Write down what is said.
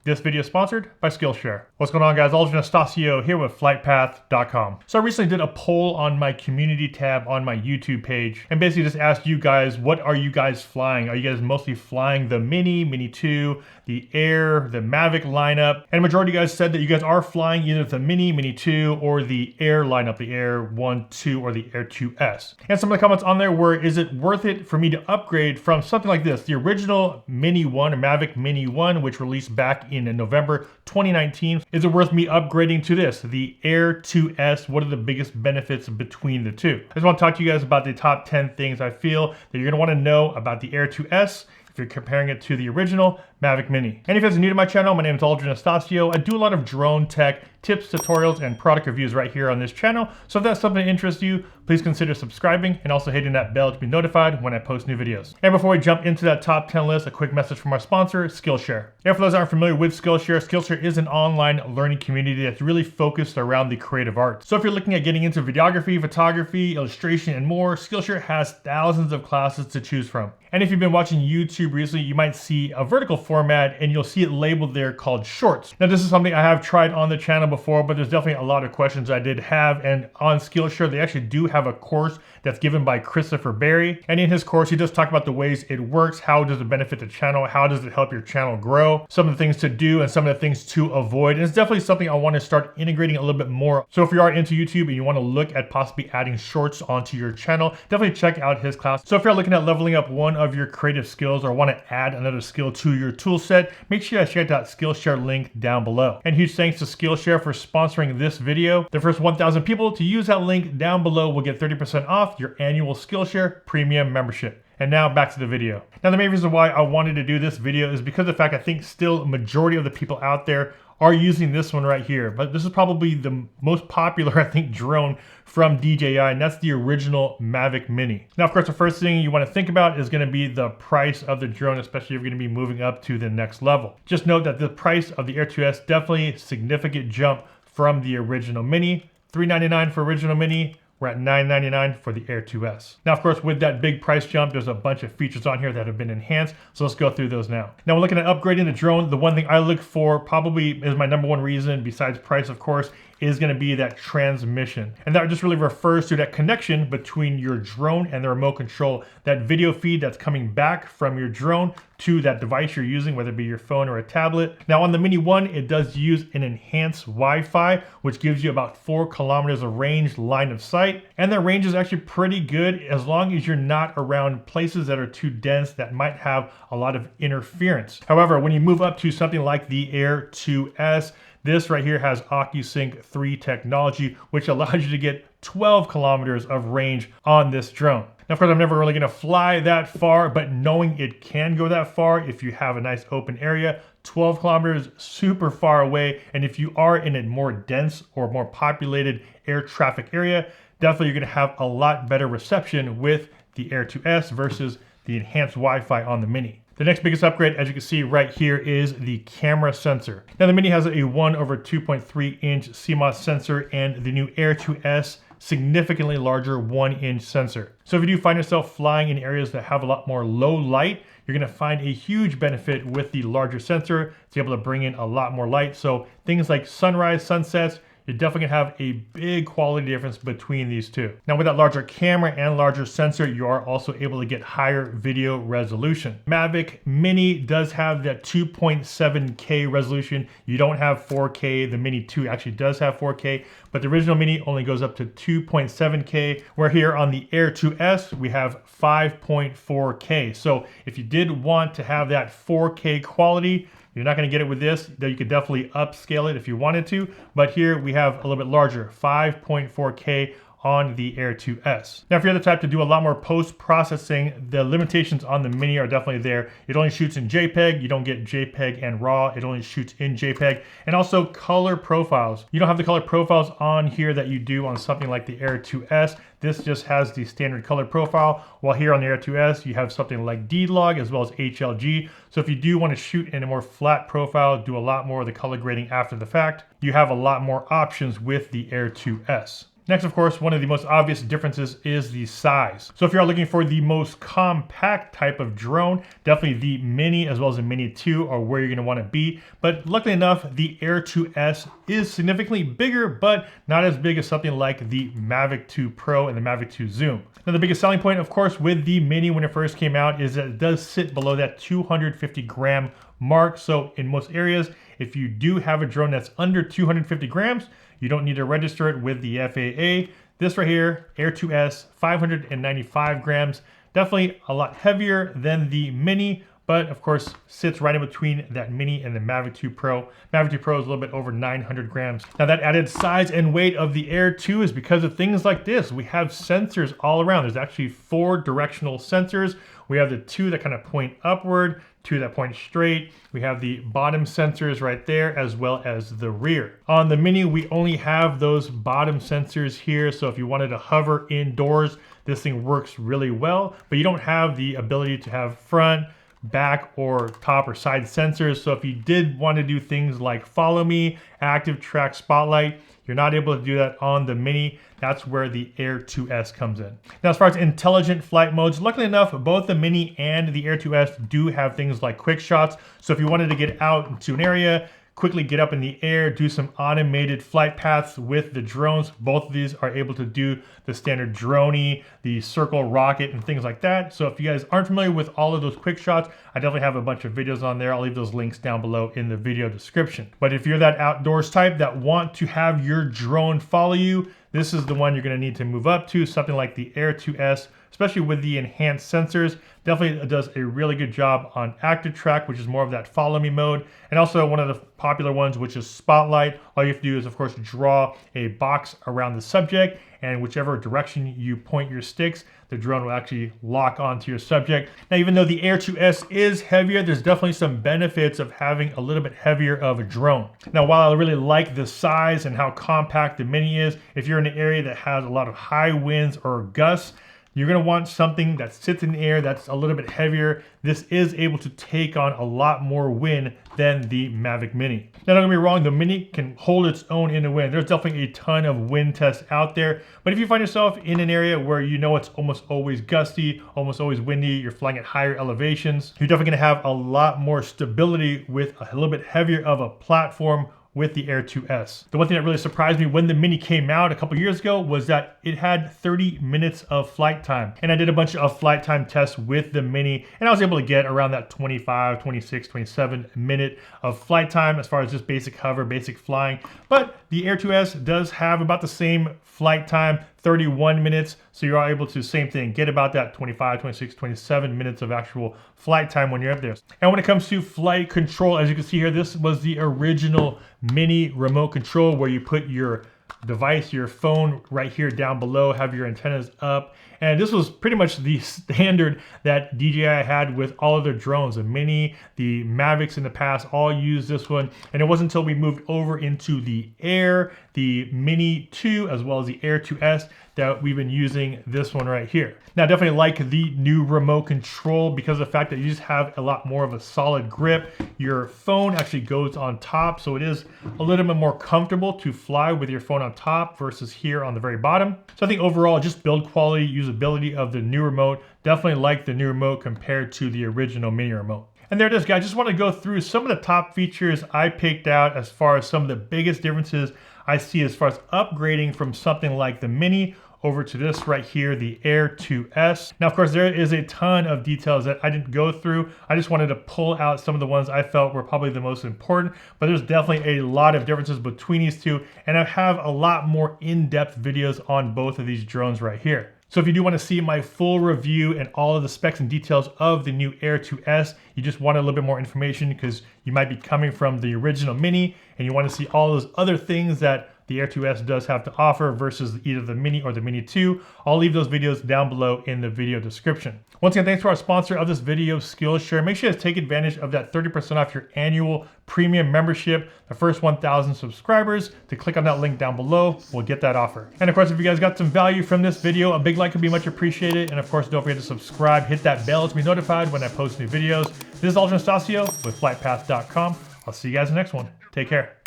This video is sponsored by Skillshare. What's going on, guys? Aldrin Anastacio here with FlytPath.com. So I recently did a poll on my community tab on my YouTube page and basically just asked you guys, what are you guys flying? Are you guys mostly flying the Mini, Mini 2, the Air, the Mavic lineup? And the majority of you guys said that you guys are flying either the Mini, Mini 2, or the Air lineup, the Air 1, 2, or the Air 2S. And some of the comments on there were, is it worth it for me to upgrade from something like this, the original Mini 1 or Mavic Mini 1, which released back in November 2019. Is it worth me upgrading to this, the Air 2S? What are the biggest benefits between the two? I just want to talk to you guys about the top 10 things I feel that you're going to want to know about the Air 2S if you're comparing it to the original Mavic Mini. And if you guys are new to my channel, my name is Aldrin Anastacio. I do a lot of drone tech tips, tutorials, and product reviews right here on this channel. So if that's something that interests you, please consider subscribing and also hitting that bell to be notified when I post new videos. And before we jump into that top 10 list, a quick message from our sponsor, Skillshare. And for those that aren't familiar with Skillshare, Skillshare is an online learning community that's really focused around the creative arts. So if you're looking at getting into videography, photography, illustration, and more, Skillshare has thousands of classes to choose from. And if you've been watching YouTube recently, you might see a vertical format and you'll see it labeled there called Shorts. Now this is something I have tried on the channel before, but there's definitely a lot of questions I did have, and on Skillshare they actually do have a course that's given by Christopher Berry, and in his course he does talk about the ways it works, how does it benefit the channel, how does it help your channel grow, some of the things to do and some of the things to avoid, and it's definitely something I want to start integrating a little bit more. So if you are into YouTube and you want to look at possibly adding shorts onto your channel, definitely check out his class. So if you're looking at leveling up one of your creative skills or want to add another skill to your tool set, make sure you guys check out that Skillshare link down below. And huge thanks to Skillshare for sponsoring this video. The first 1,000 people to use that link down below will get 30% off your annual Skillshare premium membership. And now back to the video. Now the main reason why I wanted to do this video is because of the fact I think still a majority of the people out there are using this one right here. But this is probably the most popular, I think, drone from DJI, and that's the original Mavic Mini. Now, of course, the first thing you want to think about is going to be the price of the drone, especially if you're going to be moving up to the next level. Just note that the price of the Air 2S definitely a significant jump from the original Mini. $399 for original Mini. We're at $999 for the Air 2S. Now, of course, with that big price jump, there's a bunch of features on here that have been enhanced. So let's go through those now. Now, we're looking at upgrading the drone. The one thing I look for probably is my number one reason, besides price, of course, is going to be that transmission. And that just really refers to that connection between your drone and the remote control, that video feed that's coming back from your drone to that device you're using, whether it be your phone or a tablet. Now on the Mini 1, it does use an enhanced Wi-Fi, which gives you about 4 kilometers of range line of sight. And the range is actually pretty good as long as you're not around places that are too dense that might have a lot of interference. However, when you move up to something like the Air 2S, this right here has OcuSync 3 technology, which allows you to get 12 kilometers of range on this drone. Now, of course, I'm never really going to fly that far, but knowing it can go that far if you have a nice open area, 12 kilometers, super far away. And if you are in a more dense or more populated air traffic area, definitely you're going to have a lot better reception with the Air 2S versus the enhanced Wi-Fi on the Mini. The next biggest upgrade, as you can see right here, is the camera sensor. Now the Mini has a 1/2.3 inch CMOS sensor, and the new Air 2S significantly larger 1-inch sensor. So if you do find yourself flying in areas that have a lot more low light, you're going to find a huge benefit with the larger sensor to be able to bring in a lot more light. So things like sunrise, sunsets, you're definitely gonna have a big quality difference between these two. Now with that larger camera and larger sensor, you are also able to get higher video resolution. Mavic Mini does have that 2.7K resolution. You don't have 4K. The Mini 2 actually does have 4K, but the original Mini only goes up to 2.7K, where here on the Air 2S, we have 5.4K. So if you did want to have that 4K quality, you're not going to get it with this, though you could definitely upscale it if you wanted to. But here we have a little bit larger, 5.4K on the Air 2S. Now, if you're the type to do a lot more post-processing, the limitations on the Mini are definitely there. It only shoots in JPEG. You don't get JPEG and RAW. It only shoots in JPEG. And also color profiles. You don't have the color profiles on here that you do on something like the Air 2S. This just has the standard color profile, while here on the Air 2S, you have something like D-Log as well as HLG. So if you do want to shoot in a more flat profile, do a lot more of the color grading after the fact, you have a lot more options with the Air 2S. Next, of course, one of the most obvious differences is the size. So if you're looking for the most compact type of drone, definitely the Mini as well as the Mini 2 are where you're gonna wanna be. But luckily enough, the Air 2S is significantly bigger, but not as big as something like the Mavic 2 Pro and the Mavic 2 Zoom. Now the biggest selling point, of course, with the Mini when it first came out is that it does sit below that 250 gram mark. So in most areas, if you do have a drone that's under 250 grams, you don't need to register it with the FAA. This right here, Air 2S, 595 grams, definitely a lot heavier than the Mini, but of course sits right in between that Mini and the Mavic 2 Pro. Mavic 2 Pro is a little bit over 900 grams. Now that added size and weight of the Air 2 is because of things like this. We have sensors all around. There's actually 4 directional sensors. We have the 2 that kind of point upward, 2 that point straight. We have the bottom sensors right there as well as the rear. On the Mini, we only have those bottom sensors here. So if you wanted to hover indoors, this thing works really well, but you don't have the ability to have front, back, or top or side sensors. So if you did want to do things like follow me, active track spotlight, you're not able to do that on the Mini. That's where the Air 2S comes in. Now, as far as intelligent flight modes, luckily enough, both the Mini and the Air 2S do have things like quick shots. So if you wanted to get out into an area, quickly get up in the air, do some automated flight paths with the drones. Both of these are able to do the standard droney, the circle rocket, and things like that. So if you guys aren't familiar with all of those quick shots, I definitely have a bunch of videos on there. I'll leave those links down below in the video description. But if you're that outdoors type that want to have your drone follow you, this is the one you're gonna need to move up to, something like the Air 2S, especially with the enhanced sensors. Definitely does a really good job on active track, which is more of that follow me mode. And also one of the popular ones, which is spotlight. All you have to do is, of course, draw a box around the subject, and whichever direction you point your sticks, the drone will actually lock onto your subject. Now, even though the Air 2S is heavier, there's definitely some benefits of having a little bit heavier of a drone. Now, while I really like the size and how compact the Mini is, if you're in an area that has a lot of high winds or gusts, you're gonna want something that sits in the air that's a little bit heavier. This is able to take on a lot more wind than the Mavic Mini. Now, don't get me wrong, the Mini can hold its own in the wind. There's definitely a ton of wind tests out there, but if you find yourself in an area where you know it's almost always gusty, almost always windy, you're flying at higher elevations, you're definitely gonna have a lot more stability with a little bit heavier of a platform with the Air 2S. The one thing that really surprised me when the Mini came out a couple years ago was that it had 30 minutes of flight time. And I did a bunch of flight time tests with the Mini, and I was able to get around that 25, 26, 27 minute of flight time as far as just basic hover, basic flying. But the Air 2S does have about the same flight time, 31 minutes. So you're able to, same thing, get about that 25, 26, 27 minutes of actual flight time when you're up there. And when it comes to flight control, as you can see here, this was the original Mini remote control where you put your device, your phone right here down below, have your antennas up. And this was pretty much the standard that DJI had with all of their drones. The Mini, the Mavics in the past all used this one. And it wasn't until we moved over into the Air, the Mini 2, as well as the Air 2S, that we've been using this one right here. Now, I definitely like the new remote control because of the fact that you just have a lot more of a solid grip. Your phone actually goes on top, so it is a little bit more comfortable to fly with your phone on top versus here on the very bottom. So I think overall, just build quality, usability of the new remote, definitely like the new remote compared to the original Mini remote. And there it is, guys. Just want to go through some of the top features I picked out as far as some of the biggest differences I see as far as upgrading from something like the Mini over to this right here, the Air 2S. Now, of course, there is a ton of details that I didn't go through. I just wanted to pull out some of the ones I felt were probably the most important, but there's definitely a lot of differences between these two, and I have a lot more in-depth videos on both of these drones right here. So if you do want to see my full review and all of the specs and details of the new Air 2S, you just want a little bit more information because you might be coming from the original Mini and you want to see all those other things that the Air 2S does have to offer versus either the Mini or the Mini 2. I'll leave those videos down below in the video description. Once again, thanks to our sponsor of this video, Skillshare. Make sure to take advantage of that 30% off your annual premium membership. The first 1,000 subscribers, to click on that link down below, will get that offer. And of course, if you guys got some value from this video, a big like would be much appreciated. And of course, don't forget to subscribe, hit that bell to be notified when I post new videos. This is Alton Estacio with FlytPath.com. I'll see you guys in the next one. Take care.